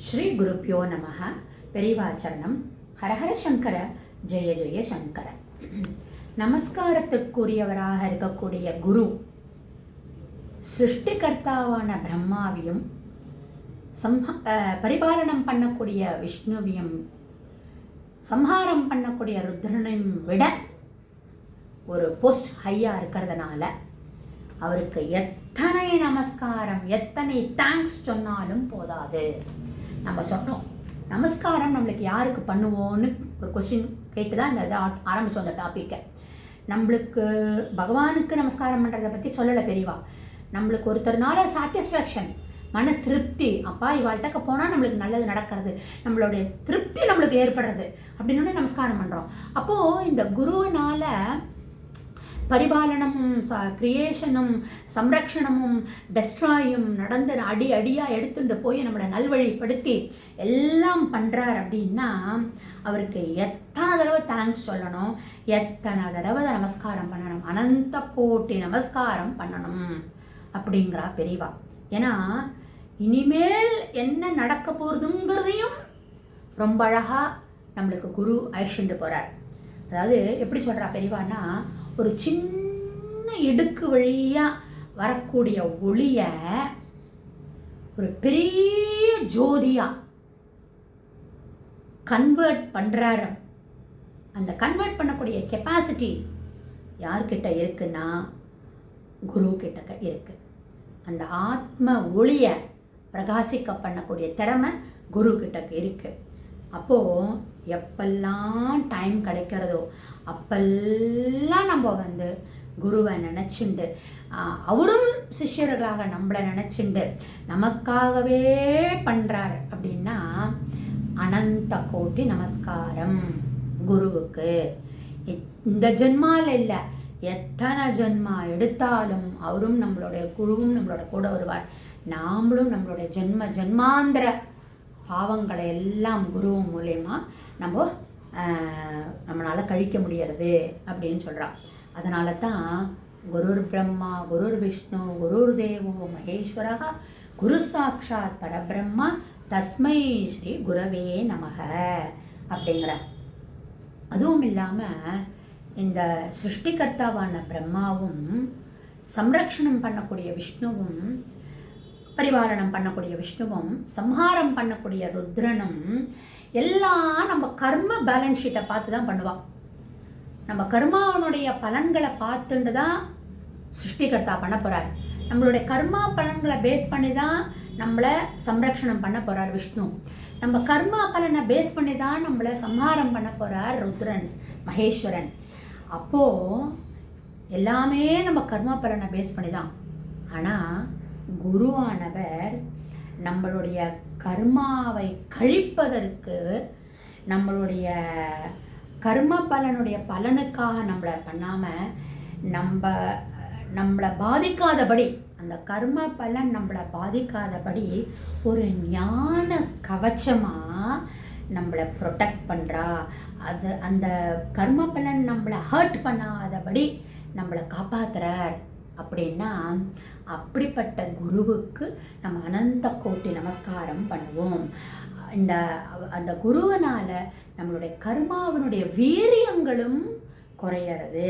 ஸ்ரீ குருப்பியோ நமஹ. பெரிவாச்சரணம். ஹரஹர சங்கர, ஜெய ஜெய சங்கர. நமஸ்காரத்துக்குரியவராக இருக்கக்கூடிய குரு சிருஷ்டிகர்த்தாவான பிரம்மாவையும் பரிபாலனம் பண்ணக்கூடிய விஷ்ணுவையும் சம்ஹாரம் பண்ணக்கூடிய ருத்ரனையும் விட ஒரு போஸ்ட் ஹையாக இருக்கிறதுனால அவருக்கு எத்தனை நமஸ்காரம், எத்தனை தேங்க்ஸ் சொன்னாலும் போதாது. நம்ம சொன்னோம், நமஸ்காரம் நம்மளுக்கு யாருக்கு பண்ணுவோன்னு ஒரு கொஸ்டின் கேட்டு தான் இந்த இதை ஆரம்பித்தோம். அந்த டாப்பிக்கை நம்மளுக்கு பகவானுக்கு நமஸ்காரம் பண்ணுறதை பற்றி சொல்லலை பெரியவா. நம்மளுக்கு ஒருத்தர்னால சாட்டிஸ்ஃபேக்ஷன், மன திருப்தி, அப்பா இவாள்கிட்ட போனால் நம்மளுக்கு நல்லது நடக்கிறது, நம்மளுடைய திருப்தி நம்மளுக்கு ஏற்படுறது அப்படின்னு நமஸ்காரம் பண்ணுறோம். அப்போது இந்த குருவினால் பரிபாலனமும் கிரியேஷனும் சம்ரக்ஷணமும் டெஸ்ட்ராயும் நடந்து அடி அடியாக எடுத்துட்டு போய் நம்மளை நல்வழிப்படுத்தி எல்லாம் பண்ணுறார் அப்படின்னா அவருக்கு எத்தனை தடவை தேங்க்ஸ் சொல்லணும், எத்தனை தடவை நமஸ்காரம் பண்ணணும், அனந்த கோட்டி நமஸ்காரம் பண்ணணும் அப்படிங்கிறா பெரியவா. ஏன்னா இனிமேல் என்ன நடக்க போகிறதுங்கிறதையும் ரொம்ப அழகாக நம்மளுக்கு குரு அழிச்சுட்டு போகிறார். அதாவது எப்படி சொல்கிறா பெரியவான்னா, ஒரு சின்ன இடுக்கு வழியாக வரக்கூடிய ஒளியை ஒரு பெரிய ஜோதியாக கன்வெர்ட் பண்ணுறாரு. அந்த கன்வெர்ட் பண்ணக்கூடிய கெப்பாசிட்டி யார்கிட்ட இருக்குன்னா குரு கிட்ட இருக்கு. அந்த ஆத்ம ஒளியை பிரகாசிக்க பண்ணக்கூடிய திறமை குரு கிட்ட இருக்கு. அப்போது எப்பெல்லாம் டைம் கிடைக்கிறதோ அப்பெல்லாம் நம்ம குருவை நினச்சிண்டு, அவரும் சிஷ்யர்களாக நம்மளை நினச்சிண்டு நமக்காகவே பண்ணுறார் அப்படின்னா அனந்த கோட்டி நமஸ்காரம் குருவுக்கு. இந்த ஜென்மாவில் இல்லை, எத்தனை ஜென்மா எடுத்தாலும் அவரும் நம்மளுடைய குருவும் நம்மளோட கூட வருவார். நாமளும் நம்மளுடைய ஜென்மாந்திர பாவங்களை எல்லாம் குரு மூலயமா நம்மளால் கழிக்க முடியறது அப்படின்னு சொல்கிறான். அதனால தான் குருர் பிரம்மா குருர் விஷ்ணு குருர் தேவோ மகேஸ்வரா குரு சாட்சாத் பரபிரம்மா தஸ்மை ஸ்ரீ குரவே நமக அப்படிங்கிற. அதுவும் இல்லாமல் இந்த சிருஷ்டிகர்த்தாவான பிரம்மாவும் சம்ரக்ஷணம் பண்ணக்கூடிய விஷ்ணுவும் பரிபாலனம் பண்ணக்கூடிய விஷ்ணுவும் சம்ஹாரம் பண்ணக்கூடிய ருத்ரனும் எல்லாம் நம்ம கர்ம பேலன்ஸ் ஷீட்டை பார்த்து தான் பண்ணுவான். நம்ம கர்மாவனுடைய பலன்களை பார்த்துட்டு தான் சிருஷ்டிகர்த்தா பண்ண போகிறார். நம்மளுடைய கர்மா பலன்களை பேஸ் பண்ணி தான் நம்மளை சம்ரக்ஷணம் பண்ண போகிறார் விஷ்ணு. நம்ம கர்மா பலனை பேஸ் பண்ணி தான் நம்மளை சம்ஹாரம் பண்ண போகிறார் ருத்ரன் மகேஸ்வரன். அப்போது எல்லாமே நம்ம கர்மா பலனை பேஸ் பண்ணி தான். ஆனால் குருவானவர் நம்மளுடைய கர்மாவை கழிப்பதற்கு, நம்மளுடைய கர்ம பலனுடைய பலனுக்காக நம்மளை பண்ணாமல் நம்மளை பாதிக்காதபடி, அந்த கர்ம பலன் நம்மளை பாதிக்காதபடி ஒரு ஞான கவச்சமாக நம்மளை ப்ரொடெக்ட் பண்ணுறா. அந்த கர்ம பலன் நம்மளை ஹர்ட் பண்ணாதபடி நம்மளை காப்பாற்றுறார். அப்படின்னா அப்படிப்பட்ட குருவுக்கு நம்ம அனந்த கோட்டி நமஸ்காரம் பண்ணுவோம். அந்த குருவனால் நம்மளுடைய கர்மாவினுடைய வீரியங்களும் குறையிறது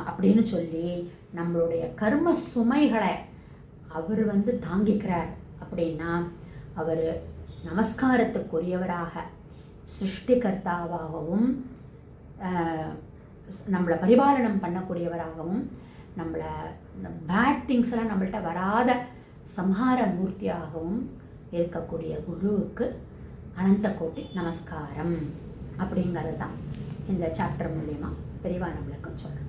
அப்படின்னு சொல்லி நம்மளுடைய கர்ம சுமைகளை அவர் தாங்கிக்கிறார். அப்படின்னா அவர் நமஸ்காரத்துக்குரியவராக சிருஷ்டிகர்த்தாவாகவும் நம்மளை பரிபாலனம் பண்ணக்கூடியவராகவும் நம்மளை பேட் திங்ஸ் எல்லாம் நம்மள்கிட்ட வராத சம்ஹார மூர்த்தியாகவும் இருக்கக்கூடிய குருவுக்கு அனந்த கோட்டி நமஸ்காரம் அப்படிங்கிறது தான் இந்த சாப்டர் மூலயமா பெரியவா நம்மளுக்கு சொல்கிறோம்.